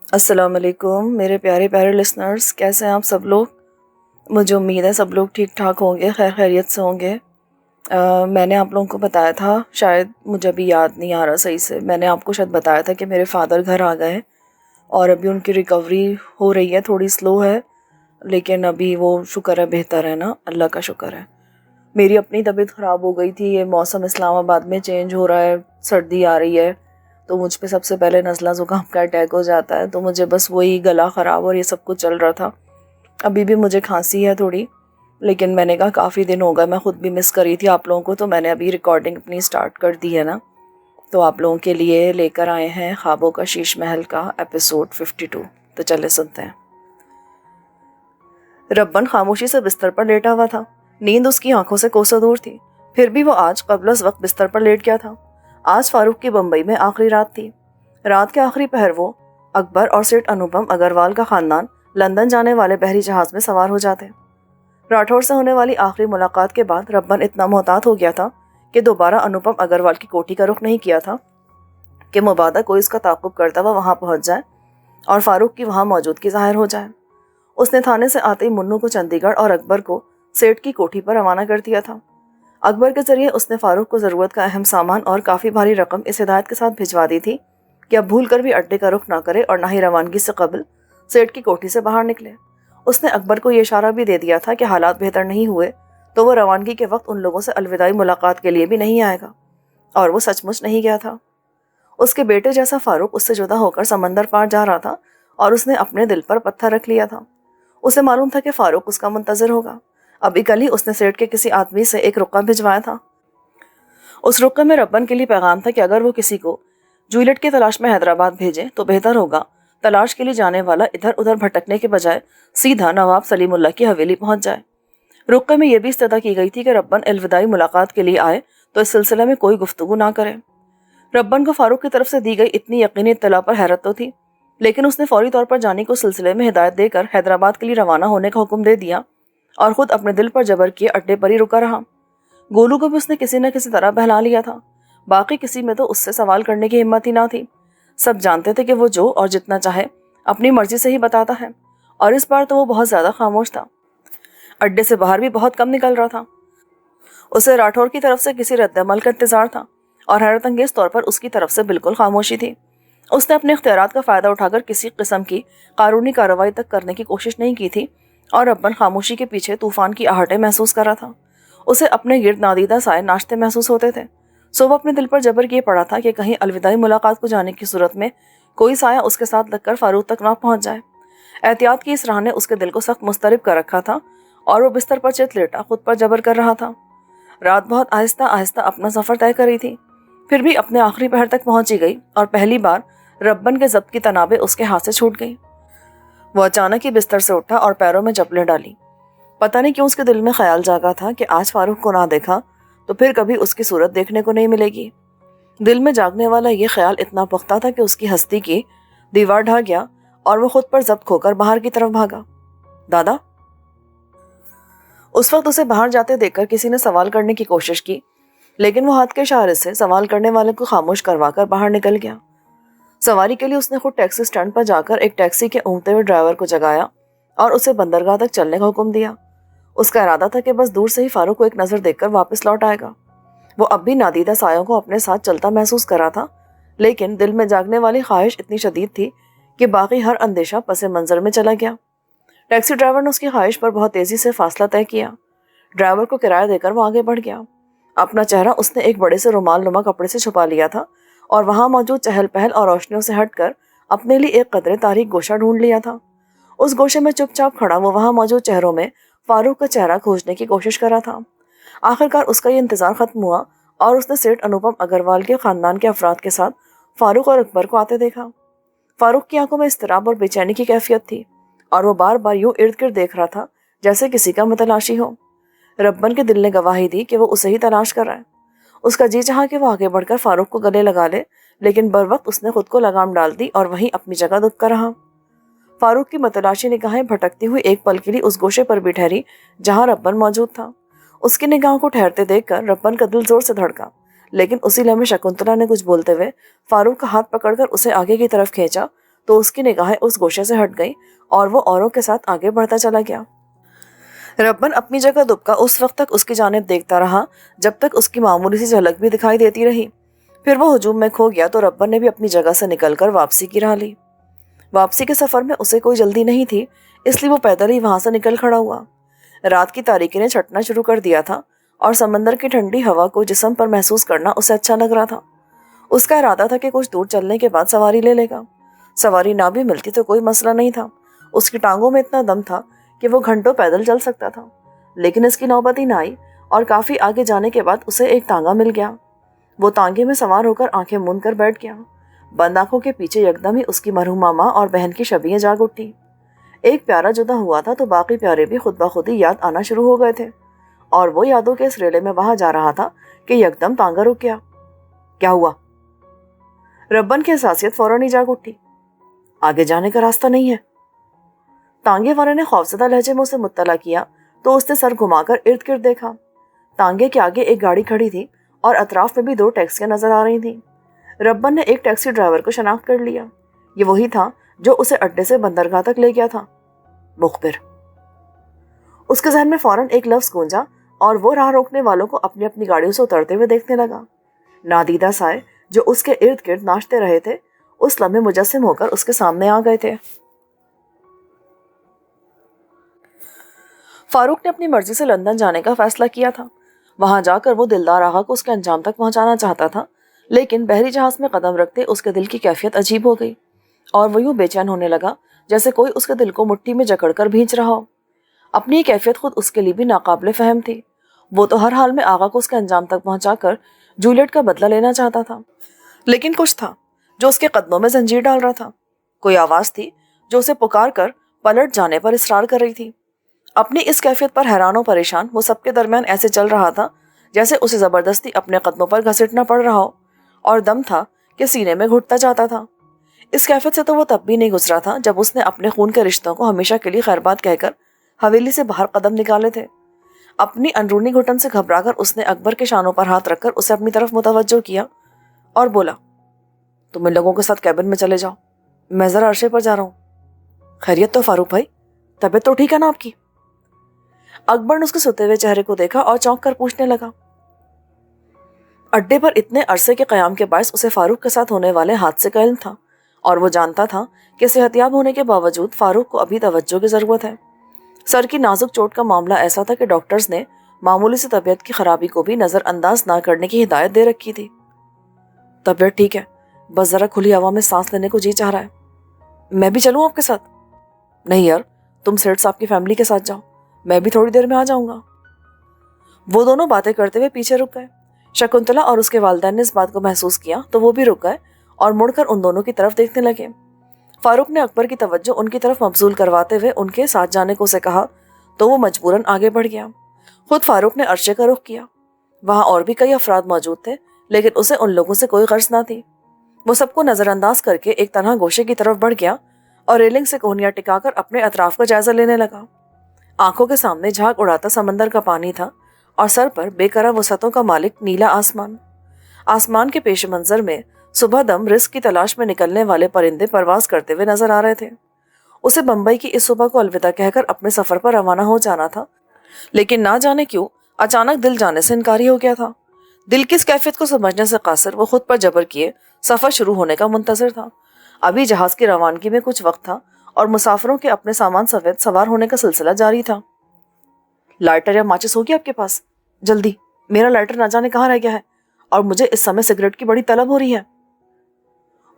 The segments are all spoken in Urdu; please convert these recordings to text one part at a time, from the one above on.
السلام علیکم میرے پیارے پیارے لسنرز، کیسے ہیں آپ سب لوگ؟ مجھے امید ہے سب لوگ ٹھیک ٹھاک ہوں گے، خیر خیریت سے ہوں گے۔ میں نے آپ لوگوں کو بتایا تھا، شاید مجھے ابھی یاد نہیں آ رہا صحیح سے، میں نے آپ کو شاید بتایا تھا کہ میرے فادر گھر آ گئے ہیں اور ابھی ان کی ریکوری ہو رہی ہے، تھوڑی سلو ہے لیکن ابھی وہ شکر ہے بہتر ہے نا، اللہ کا شکر ہے۔ میری اپنی طبیعت خراب ہو گئی تھی، یہ موسم اسلام آباد میں چینج ہو رہا ہے، سردی آ رہی ہے تو مجھ پہ سب سے پہلے نزلہ زکام کا اٹیک ہو جاتا ہے، تو مجھے بس وہی گلا خراب اور یہ سب کچھ چل رہا تھا۔ ابھی بھی مجھے کھانسی ہے تھوڑی، لیکن میں نے کہا کافی دن ہو گئے، میں خود بھی مس کری تھی آپ لوگوں کو، تو میں نے ابھی ریکارڈنگ اپنی سٹارٹ کر دی ہے نا، تو آپ لوگوں کے لیے لے کر آئے ہیں خوابوں کا شیش محل کا ایپیسوڈ 52۔ تو چلے سنتے ہیں۔ ربن خاموشی سے بستر پر لیٹا ہوا تھا، نیند اس کی آنکھوں سے کوسوں دور تھی، پھر بھی وہ آج قبل از وقت بستر پر لیٹ گیا تھا۔ آج فاروق کی بمبئی میں آخری رات تھی۔ رات کے آخری پہر وہ، اکبر اور سیٹھ انوپم اگروال کا خاندان لندن جانے والے بحری جہاز میں سوار ہو جاتے۔ راٹھور سے ہونے والی آخری ملاقات کے بعد ربن اتنا محتاط ہو گیا تھا کہ دوبارہ انوپم اگروال کی کوٹھی کا رخ نہیں کیا تھا کہ مبادا کوئی اس کا تعاقب کرتا ہوا وہاں پہنچ جائے اور فاروق کی وہاں موجودگی ظاہر ہو جائے۔ اس نے تھانے سے آتے ہی منو کو چندی گڑھ اور اکبر کو سیٹھ کی کوٹھی پر روانہ کر دیا تھا۔ اکبر کے ذریعے اس نے فاروق کو ضرورت کا اہم سامان اور کافی بھاری رقم اس ہدایت کے ساتھ بھجوا دی تھی کہ اب بھول کر بھی اڈے کا رخ نہ کرے اور نہ ہی روانگی سے قبل سیٹھ کی کوٹھی سے باہر نکلے۔ اس نے اکبر کو یہ اشارہ بھی دے دیا تھا کہ حالات بہتر نہیں ہوئے تو وہ روانگی کے وقت ان لوگوں سے الوداعی ملاقات کے لیے بھی نہیں آئے گا، اور وہ سچ مچ نہیں گیا تھا۔ اس کے بیٹے جیسا فاروق اس سے جدا ہو کر سمندر پار جا رہا تھا اور اس نے اپنے دل پر پتھر رکھ لیا تھا۔ اسے معلوم تھا کہ فاروق اس کا منتظر ہوگا۔ ابھی کل ہی اس نے سیٹھ کے کسی آدمی سے ایک رقعہ بھجوایا تھا۔ اس رقعے میں ربن کے لیے پیغام تھا کہ اگر وہ کسی کو جولیٹ کی تلاش میں حیدرآباد بھیجے تو بہتر ہوگا تلاش کے لیے جانے والا ادھر ادھر بھٹکنے کے بجائے سیدھا نواب سلیم اللہ کی حویلی پہنچ جائے۔ رقعے میں یہ بھی استدعا کی گئی تھی کہ ربن الوداعی ملاقات کے لیے آئے تو اس سلسلے میں کوئی گفتگو نہ کرے۔ ربن کو فاروق کی طرف سے دی گئی اتنی یقینی اطلاع پر حیرت تو تھی، لیکن اس نے فوری طور پر جانے کو سلسلے میں ہدایت دے کر حیدرآباد کے لیے روانہ ہونے کا حکم دے دیا اور خود اپنے دل پر جبر کیے اڈے پر ہی رکا رہا۔ گولو کو بھی اس نے کسی نہ کسی طرح بہلا لیا تھا، باقی کسی میں تو اس سے سوال کرنے کی ہمت ہی نہ تھی۔ سب جانتے تھے کہ وہ جو اور جتنا چاہے اپنی مرضی سے ہی بتاتا ہے، اور اس بار تو وہ بہت زیادہ خاموش تھا۔ اڈے سے باہر بھی بہت کم نکل رہا تھا۔ اسے راٹھور کی طرف سے کسی رد عمل کا انتظار تھا اور حیرت انگیز طور پر اس کی طرف سے بالکل خاموشی تھی۔ اس نے اپنے اختیارات کا فائدہ اٹھا کر کسی قسم کی قانونی کارروائی تک کرنے کی کوشش نہیں کی تھی، اور ربن خاموشی کے پیچھے طوفان کی آہٹیں محسوس کر رہا تھا۔ اسے اپنے گرد نادیدہ سائے ناشتے محسوس ہوتے تھے۔ سو وہ اپنے دل پر جبر کیے پڑا تھا کہ کہیں الوداعی ملاقات کو جانے کی صورت میں کوئی سایہ اس کے ساتھ لگ کر فاروق تک نہ پہنچ جائے۔ احتیاط کی اس راہ نے اس کے دل کو سخت مضطرب کر رکھا تھا اور وہ بستر پر چت لیٹا خود پر جبر کر رہا تھا۔ رات بہت آہستہ آہستہ اپنا سفر طے کر رہی تھی، پھر بھی اپنے آخری پہر تک پہنچی گئی اور پہلی بار ربن کے ضبط کی تنابیں اس کے ہاتھ سے چھوٹ گئی۔ وہ اچانک ہی بستر سے اٹھا اور پیروں میں چپلیں ڈالی۔ پتہ نہیں کیوں اس کے دل میں خیال جاگا تھا کہ آج فاروق کو نہ دیکھا تو پھر کبھی اس کی صورت دیکھنے کو نہیں ملے گی۔ دل میں جاگنے والا یہ خیال اتنا پختہ تھا کہ اس کی ہستی کی دیوار ڈھا گیا اور وہ خود پر ضبط کھو کر باہر کی طرف بھاگا۔ دادا؟ اس وقت اسے باہر جاتے دیکھ کر کسی نے سوال کرنے کی کوشش کی، لیکن وہ ہاتھ کے اشارے سے سوال کرنے والے کو خاموش کروا کر باہر نکل گیا۔ سواری کے لیے اس نے خود ٹیکسی سٹینڈ پر جا کر ایک ٹیکسی کے اونگتے ہوئے ڈرائیور کو جگایا اور اسے بندرگاہ تک چلنے کا حکم دیا۔ اس کا ارادہ تھا کہ بس دور سے ہی فاروق کو ایک نظر دیکھ کر واپس لوٹ آئے گا۔ وہ اب بھی نادیدہ سایوں کو اپنے ساتھ چلتا محسوس کر رہا تھا، لیکن دل میں جاگنے والی خواہش اتنی شدید تھی کہ باقی ہر اندیشہ پس منظر میں چلا گیا۔ ٹیکسی ڈرائیور نے اس کی خواہش پر بہت تیزی سے فاصلہ طے کیا۔ ڈرائیور کو کرایہ دے کر وہ آگے بڑھ گیا۔ اپنا چہرہ اس نے ایک بڑے سے رومال نما کپڑے سے چھپا لیا تھا اور وہاں موجود چہل پہل اور روشنیوں سے ہٹ کر اپنے لیے ایک قدرے تاریک گوشہ ڈھونڈ لیا تھا۔ اس گوشے میں چپ چاپ کھڑا وہ وہاں موجود چہروں میں فاروق کا چہرہ کھوجنے کی کوشش کر رہا تھا۔ آخرکار اس کا یہ انتظار ختم ہوا اور اس نے سیٹھ انوپم اگروال کے خاندان کے افراد کے ساتھ فاروق اور اکبر کو آتے دیکھا۔ فاروق کی آنکھوں میں اضطراب اور بے چینی کی کیفیت تھی اور وہ بار بار یوں ارد گرد دیکھ رہا تھا جیسے کسی کا متلاشی ہو۔ ربن کے دل نے گواہی دی کہ وہ اسے ہی تلاش کر رہا ہے۔ اس کا جی چاہا کہ وہ آگے بڑھ کر فاروق کو گلے لگا لے، لیکن بر وقت اس نے خود کو لگام ڈال دی اور وہیں اپنی جگہ دب کر رہا۔ فاروق کی متلاشی نگاہیں بھٹکتی ہوئی ایک پل کے لیے اس گوشے پر بھی ٹھہری جہاں ربن موجود تھا۔ اس کی نگاہوں کو ٹھہرتے دیکھ کر ربن کا دل زور سے دھڑکا، لیکن اسی لمحے شکنتلا نے کچھ بولتے ہوئے فاروق کا ہاتھ پکڑ کر اسے آگے کی طرف کھینچا تو اس کی نگاہیں اس گوشے سے ہٹ گئی اور وہ اوروں کے ساتھ آگے بڑھتا چلا گیا۔ ربن اپنی جگہ دبکا اس وقت تک اس کی جانب دیکھتا رہا جب تک اس کی معمولی سی جھلک بھی دکھائی دیتی رہی۔ پھر وہ ہجوم میں کھو گیا تو ربن نے بھی اپنی جگہ سے نکل کر واپسی کی راہ لی۔ واپسی کے سفر میں اسے کوئی جلدی نہیں تھی، اس لیے وہ پیدل ہی وہاں سے نکل کھڑا ہوا۔ رات کی تاریکی نے چھٹنا شروع کر دیا تھا اور سمندر کی ٹھنڈی ہوا کو جسم پر محسوس کرنا اسے اچھا لگ رہا تھا۔ اس کا ارادہ تھا کہ کچھ دور چلنے کے بعد سواری لے لے گا۔ سواری نہ بھی ملتی تو کوئی مسئلہ نہیں تھا، اس کی ٹانگوں میں اتنا دم تھا کہ وہ گھنٹوں پیدل چل سکتا تھا۔ لیکن اس کی نوبت ہی نہ آئی اور کافی آگے جانے کے بعد اسے ایک تانگا مل گیا۔ وہ تانگے میں سوار ہو کر آنکھیں موند کر بیٹھ گیا۔ بند آنکھوں کے پیچھے یکدم ہی اس کی مرحومہ ماں اور بہن کی شبیہیں جاگ اٹھی۔ ایک پیارا جدا ہوا تھا تو باقی پیارے بھی خود بخود ہی یاد آنا شروع ہو گئے تھے، اور وہ یادوں کے اس ریلے میں وہاں جا رہا تھا کہ یکدم تانگا رک گیا۔ کیا ہوا؟ ربن کی حساسیت فوراً ہی جاگ اٹھی۔ آگے جانے کا راستہ نہیں ہے۔ تانگے والے نے خوفزدہ لہجے میں اسے مطلع کیا تو اس نے سر گھما کر ارد گرد دیکھا۔ تانگے کے آگے ایک گاڑی کھڑی تھی اور اطراف میں بھی 2 ٹیکسیاں نظر آ رہی تھیں۔ ربن نے ایک ٹیکسی ڈرائیور کو شناخت کر لیا، یہ وہی تھا جو اسے اڈے سے بندرگاہ تک لے گیا تھا۔ مخبر۔ اس کے ذہن میں فوراً ایک لفظ گونجا اور وہ راہ روکنے والوں کو اپنی اپنی گاڑیوں سے اترتے ہوئے دیکھنے لگا۔ نادیدہ سائے جو اس کے ارد گرد ناچتے رہے تھے اس لمحے مجسم ہو کر اس کے سامنے آ گئے تھے۔ فاروق نے اپنی مرضی سے لندن جانے کا فیصلہ کیا تھا۔ وہاں جا کر وہ دلدار آغا کو اس کے انجام تک پہنچانا چاہتا تھا، لیکن بحری جہاز میں قدم رکھتے اس کے دل کی کیفیت عجیب ہو گئی اور وہ یوں بے چین ہونے لگا جیسے کوئی اس کے دل کو مٹھی میں جکڑ کر بھینچ رہا ہو۔ اپنی یہ کیفیت خود اس کے لیے بھی ناقابل فہم تھی۔ وہ تو ہر حال میں آغا کو اس کے انجام تک پہنچا کر جولیٹ کا بدلہ لینا چاہتا تھا، لیکن کچھ تھا جو اس کے قدموں میں زنجیر ڈال رہا تھا۔ کوئی آواز تھی جو اسے پکار کر پلٹ جانے پر اصرار کر رہی تھی۔ اپنی اس کیفیت پر حیران و پریشان وہ سب کے درمیان ایسے چل رہا تھا جیسے اسے زبردستی اپنے قدموں پر گھسیٹنا پڑ رہا ہو، اور دم تھا کہ سینے میں گھٹتا جاتا تھا۔ اس کیفیت سے تو وہ تب بھی نہیں گزرا تھا جب اس نے اپنے خون کے رشتوں کو ہمیشہ کے لیے خیر بات کہہ کر حویلی سے باہر قدم نکالے تھے۔ اپنی اندرونی گھٹن سے گھبرا کر اس نے اکبر کے شانوں پر ہاتھ رکھ کر اسے اپنی طرف متوجہ کیا اور بولا، تم ان لوگوں کے ساتھ کیبن میں چلے جاؤ، میں ذرا عرصے پر جا رہا ہوں۔ خیریت تو فاروق بھائی؟ طبیعت تو ٹھیک ہے نا آپ کی؟ اکبر نے اس کے سوتے ہوئے چہرے کو دیکھا اور چونک کر پوچھنے لگا۔ اڈے پر اتنے عرصے کے قیام کے باعث اسے فاروق کے ساتھ ہونے والے حادثے کا علم تھا، اور وہ جانتا تھا کہ صحتیاب ہونے کے باوجود فاروق کو ابھی توجہ کی ضرورت ہے۔ سر کی نازک چوٹ کا معاملہ ایسا تھا کہ ڈاکٹرز نے معمولی سی طبیعت کی خرابی کو بھی نظر انداز نہ کرنے کی ہدایت دے رکھی تھی۔ طبیعت ٹھیک ہے، بس ذرا کھلی ہوا میں سانس لینے کو جی چاہ رہا ہے۔ میں بھی چلوں آپ کے ساتھ؟ نہیں یار، تم سیٹھ صاحب کی فیملی کے ساتھ جاؤ، میں بھی تھوڑی دیر میں آ جاؤں گا۔ وہ دونوں باتیں کرتے ہوئے پیچھے رک گئے۔ شکنتلا اور اس کے والدین نے اس بات کو محسوس کیا تو وہ بھی رک گئے اور مڑ کر ان دونوں کی طرف دیکھنے لگے۔ فاروق نے اکبر کی توجہ ان کی طرف مبذول کرواتے ہوئے ان کے ساتھ جانے کو اسے کہا تو وہ مجبوراً آگے بڑھ گیا۔ خود فاروق نے عرشے کا رخ کیا۔ وہاں اور بھی کئی افراد موجود تھے، لیکن اسے ان لوگوں سے کوئی غرض نہ تھی۔ وہ سب کو نظر انداز کر کے ایک تنہا گوشے کی طرف بڑھ گیا اور ریلنگ سے کوہنیاں ٹکا کر اپنے اطراف کا جائزہ لینے لگا۔ آنکھوں کے سامنے جھاگ اڑاتا سمندر کا پانی تھا اور سر پر بے قرار وسعتوں کا مالک نیلا آسمان۔ آسمان کے پیش منظر میں صبح دم رزق کی تلاش میں نکلنے والے پرندے پرواز کرتے ہوئے نظر آ رہے تھے۔ اسے بمبئی کی اس صبح کو الوداع کہہ کر اپنے سفر پر روانہ ہو جانا تھا، لیکن نہ جانے کیوں اچانک دل جانے سے انکاری ہو گیا تھا۔ دل کی اس کیفیت کو سمجھنے سے قاصر وہ خود پر جبر کیے سفر شروع ہونے کا منتظر تھا۔ ابھی جہاز کی روانگی میں کچھ وقت تھا اور مسافروں کے اپنے سامان سمیت سوار ہونے کا سلسلہ جاری تھا۔ لائٹر یا ماچس ہوگی آپ کے پاس؟ جلدی، میرا لائٹر نہ جانے کہاں رہ گیا ہے اور مجھے اس سمے سگریٹ کی بڑی طلب ہو رہی ہے۔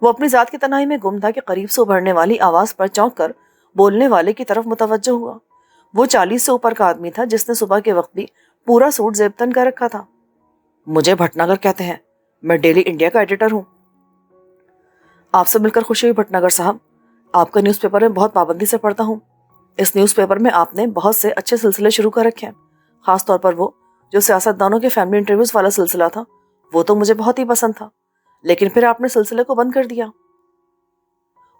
وہ اپنی ذات کی تنہائی میں گم تھا کہ قریب سے ابھرنے والی آواز پر چونک کر بولنے والے کی طرف متوجہ ہوا۔ وہ 40 سے اوپر کا آدمی تھا جس نے صبح کے وقت بھی پورا سوٹ زیب تن کر رکھا تھا۔ مجھے بھٹناگر کہتے ہیں، میں ڈیلی انڈیا کا ایڈیٹر ہوں۔ آپ سے مل کر خوشی ہوئی بھٹناگر صاحب، آپ کا نیوز پیپر میں بہت پابندی سے پڑھتا ہوں۔ اس نیوز پیپر میں آپ نے بہت سے اچھے سلسلے شروع کر رکھے ہیں، خاص طور پر وہ جو سیاستدانوں کے فیملی انٹرویوز والا سلسلہ تھا، وہ تو مجھے بہت ہی پسند تھا، لیکن پھر آپ نے سلسلے کو بند کر دیا۔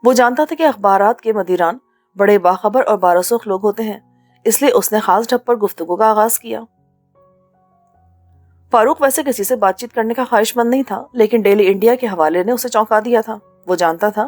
وہ جانتا تھا کہ اخبارات کے مدیران بڑے باخبر اور بارسوخ لوگ ہوتے ہیں، اس لیے اس نے خاص ڈھب پر گفتگو کا آغاز کیا۔ فاروق ویسے کسی سے بات چیت کرنے کا خواہش مند نہیں تھا، لیکن ڈیلی انڈیا کے حوالے نے اسے چونکا دیا تھا۔ وہ جانتا تھا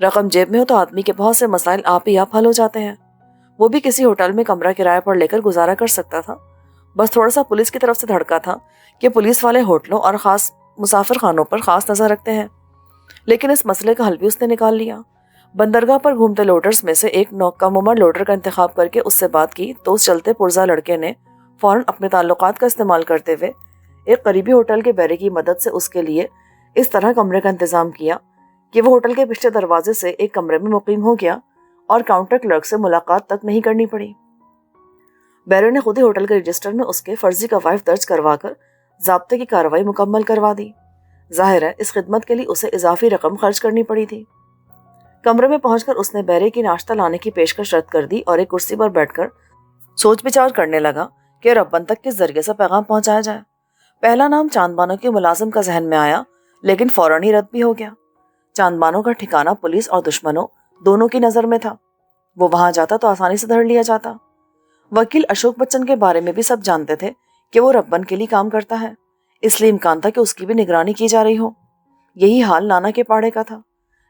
رقم جیب میں ہو تو آدمی کے بہت سے مسائل آپ ہی آپ حل ہو جاتے ہیں۔ وہ بھی کسی ہوٹل میں کمرہ کرایہ پر لے کر گزارا کر سکتا تھا۔ بس تھوڑا سا پولیس کی طرف سے دھڑکا تھا کہ پولیس والے ہوٹلوں اور خاص مسافر خانوں پر خاص نظر رکھتے ہیں، لیکن اس مسئلے کا حل بھی اس نے نکال لیا۔ بندرگاہ پر گھومتے لوڈرز میں سے ایک کم عمر لوڈر کا انتخاب کر کے اس سے بات کی تو اس چلتے پرزا لڑکے نے فوراً اپنے تعلقات کا استعمال کرتے ہوئے ایک قریبی ہوٹل کے بیرے کی مدد سے اس کے لیے اس طرح کمرے کا انتظام کیا کہ وہ ہوٹل کے پچھلے دروازے سے ایک کمرے میں مقیم ہو گیا اور کاؤنٹر کلرک سے ملاقات تک نہیں کرنی پڑی۔ بیرے نے خود ہی ہوٹل کے رجسٹر میں اس کے فرضی قوائف درج کروا کر ضابطے کی کارروائی مکمل کروا دی۔ ظاہر ہے اس خدمت کے لیے اسے اضافی رقم خرچ کرنی پڑی تھی۔ کمرے میں پہنچ کر اس نے بیرے کی ناشتہ لانے کی پیشکش رد کر دی اور ایک کرسی پر بیٹھ کر سوچ بچار کرنے لگا کہ ربن تک کس ذریعے سے پیغام پہنچایا جائے۔ پہلا نام چاند بانو کے ملازم کا ذہن میں آیا، لیکن فوراً ہی رد بھی ہو گیا۔ چاند بانو کا ٹھکانہ پولیس اور دشمنوں دونوں کی نظر میں تھا، وہ وہاں جاتا تو آسانی سے دھر لیا جاتا۔ وکیل اشوک بچن کے بارے میں بھی سب جانتے تھے کہ وہ ربن کے لیے کام کرتا ہے، اس لیے امکان تھا کہ اس کی بھی نگرانی کی جا رہی ہو۔ یہی حال نانا کے پاڑے کا تھا۔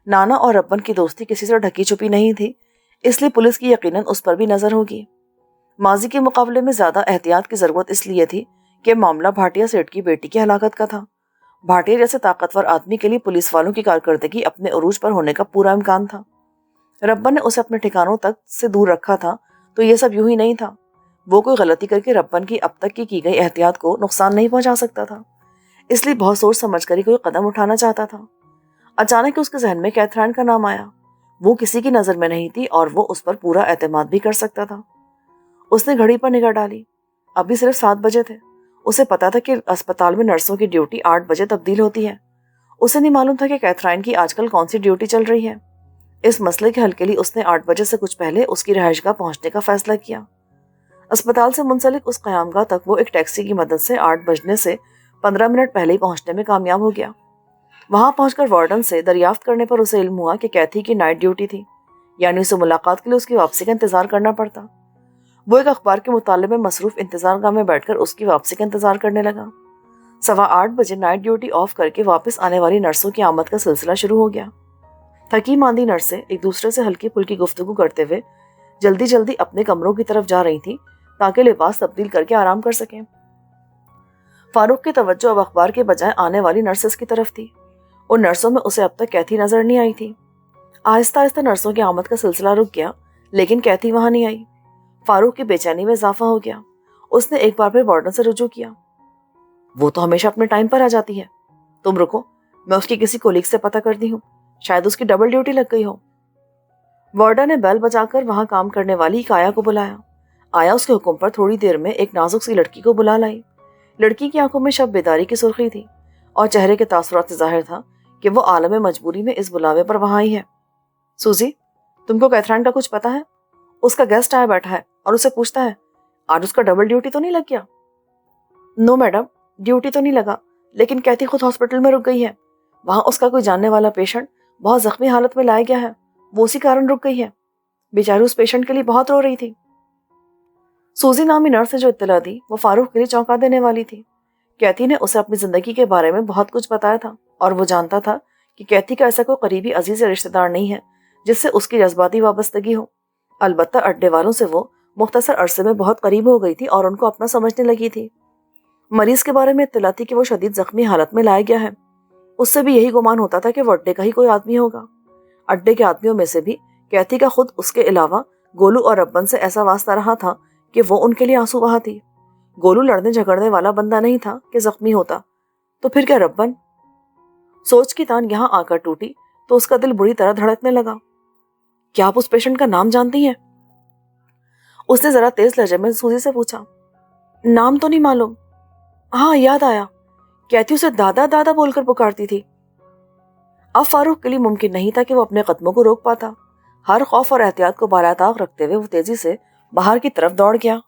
نانا اور ربن کی دوستی کسی سے ڈھکی چھپی نہیں تھی، اس لیے پولیس کی یقیناً اس پر بھی نظر ہوگی۔ ماضی کے مقابلے میں زیادہ احتیاط کی ضرورت اس لیے تھی کہ معاملہ بھاٹیا سیٹھ کی بیٹی کی ہلاکت کا تھا۔ بھاٹیا جیسے طاقتور آدمی کے لیے پولیس والوں کی کارکردگی اپنے عروج پر ہونے کا پورا امکان تھا۔ ربن نے اسے اپنے ٹھکانوں تک سے دور رکھا تھا تو یہ سب یوں ہی نہیں تھا۔ وہ کوئی غلطی کر کے ربن کی اب تک کی گئی احتیاط کو نقصان نہیں پہنچا سکتا تھا، اس لیے بہت سوچ سمجھ کر ہی کوئی قدم اٹھانا چاہتا تھا۔ اچانک اس کے ذہن میں کیتھرائن کا نام آیا۔ وہ کسی کی نظر میں نہیں تھی اور وہ اس پر پورا اعتماد بھی کر سکتا تھا۔ اس نے گھڑی پر نگاہ ڈالی، ابھی صرف 7 بجے تھے۔ اسے پتا تھا کہ اسپتال میں نرسوں کی ڈیوٹی 8 بجے تبدیل ہوتی ہے۔ اسے نہیں معلوم تھا کہ کیتھرائن کی آج کل کون سی ڈیوٹی چل رہی ہے۔ اس مسئلے کے حل کے لیے اس نے 8 بجے سے کچھ پہلے اس کی رہائش گاہ پہنچنے کا فیصلہ کیا۔ اسپتال سے منسلک اس قیام گاہ تک وہ ایک ٹیکسی کی مدد سے 8 بجنے سے 15 منٹ پہلے ہی پہنچنے میں کامیاب ہو گیا۔ وہاں پہنچ کر وارڈن سے دریافت کرنے پر اسے علم ہوا کہ کیتھی کی نائٹ ڈیوٹی تھی، یعنی اسے ملاقات کے لیے اس کی واپسی کا انتظار کرنا پڑتا۔ وہ ایک اخبار کے مطالعے میں مصروف انتظار گاہ میں بیٹھ کر اس کی واپسی کا انتظار کرنے لگا۔ 8:15 بجے نائٹ ڈیوٹی آف کر کے واپس آنے والی نرسوں کی آمد کا سلسلہ شروع ہو گیا۔ تھکی ماندی نرسیں ایک دوسرے سے ہلکی پھلکی گفتگو کرتے ہوئے جلدی جلدی اپنے کمروں کی طرف جا رہی تھیں تاکہ لباس تبدیل کر کے آرام کر سکیں۔ فاروق کی توجہ اب اخبار کے بجائے آنے والی نرسز کی طرف تھی۔ ان نرسوں میں اسے اب تک کیتھی نظر نہیں آئی تھی۔ آہستہ آہستہ نرسوں کی آمد کا سلسلہ رک گیا، لیکن کیتھی وہاں نہیں آئی۔ فاروق کی بے چینی میں اضافہ ہو گیا۔ اس نے ایک بار پھر وارڈن سے رجوع کیا۔ وہ تو ہمیشہ اپنے ٹائم پر آ جاتی ہے، تم رکو، میں اس کی کسی کولیگ سے پتہ کرتی ہوں، شاید اس کی ڈبل ڈیوٹی لگ گئی ہو۔ وارڈن نے بیل بجا کر وہاں کام کرنے والی ایک آیا کو بلایا۔ آیا اس کے حکم پر تھوڑی دیر میں ایک نازک سی لڑکی کو بلا لائی۔ لڑکی کی آنکھوں میں شب بیداری کی سرخی تھی اور چہرے کے تاثرات سے ظاہر تھا کہ وہ عالم مجبوری میں اس بلاوے پر وہاں آئی ہے۔ سوزی، تم کو کیتھرائن کا کچھ پتا ہے؟ اس کا گیسٹ آیا بیٹھا ہے اور اسے پوچھتا ہے آج اس کا ڈبل ڈیوٹی تو نہیں لگ گیا؟ نو میڈم، ڈیوٹی تو نہیں لگا، لیکن کیتھی خود ہاسپٹل میں رک گئی ہے۔ وہاں اس کا کوئی جاننے والا پیشنٹ بہت زخمی حالت میں لایا گیا ہے، وہ اسی کارن رک گئی ہے۔ بیچاری اس پیشنٹ کے لیے بہت رو رہی تھی۔ سوزی نامی نرس نے جو اطلاع دی وہ فاروق کے لیے چونکا دینے والی تھی۔ کیتھی نے اسے اپنی زندگی کے بارے میں بہت کچھ بتایا تھا اور وہ جانتا تھا کہ کیتھی کا ایسا کوئی قریبی عزیز یا رشتہ دار نہیں ہے جس سے اس کی جذباتی وابستگی ہو۔ البتہ اڈے والوں سے وہ مختصر عرصے میں بہت قریب ہو گئی تھی اور ان کو اپنا سمجھنے لگی تھی۔ مریض کے بارے میں اطلاع تھی کہ وہ شدید زخمی حالت میں لایا گیا ہے۔ اس سے بھی یہی گمان ہوتا تھا کہ وہ اڈے کا ہی کوئی آدمی ہوگا۔ اڈے کے آدمیوں میں سے بھی کیتھی کا خود اس کے علاوہ گولو اور ربن سے ایسا واسطہ رہا تھا کہ وہ ان کے لیے آنسو بہا تھی۔ گولو لڑنے جھگڑنے والا بندہ نہیں تھا کہ زخمی ہوتا، تو پھر کیا ربن؟ سوچ کی تان یہاں آ کر ٹوٹی تو اس کا دل بری طرح دھڑکنے لگا۔ کیا آپ اس پیشنٹ کا نام جانتی ہیں؟ اس نے ذرا تیز لہجے میں سوزی سے پوچھا۔ نام تو نہیں معلوم۔ ہاں یاد آیا، کیتھی اسے دادا دادا بول کر پکارتی تھی۔ اب فاروق کے لیے ممکن نہیں تھا کہ وہ اپنے قدموں کو روک پاتا۔ ہر خوف اور احتیاط کو بالاتاق رکھتے ہوئے وہ تیزی سے باہر کی طرف دوڑ گیا۔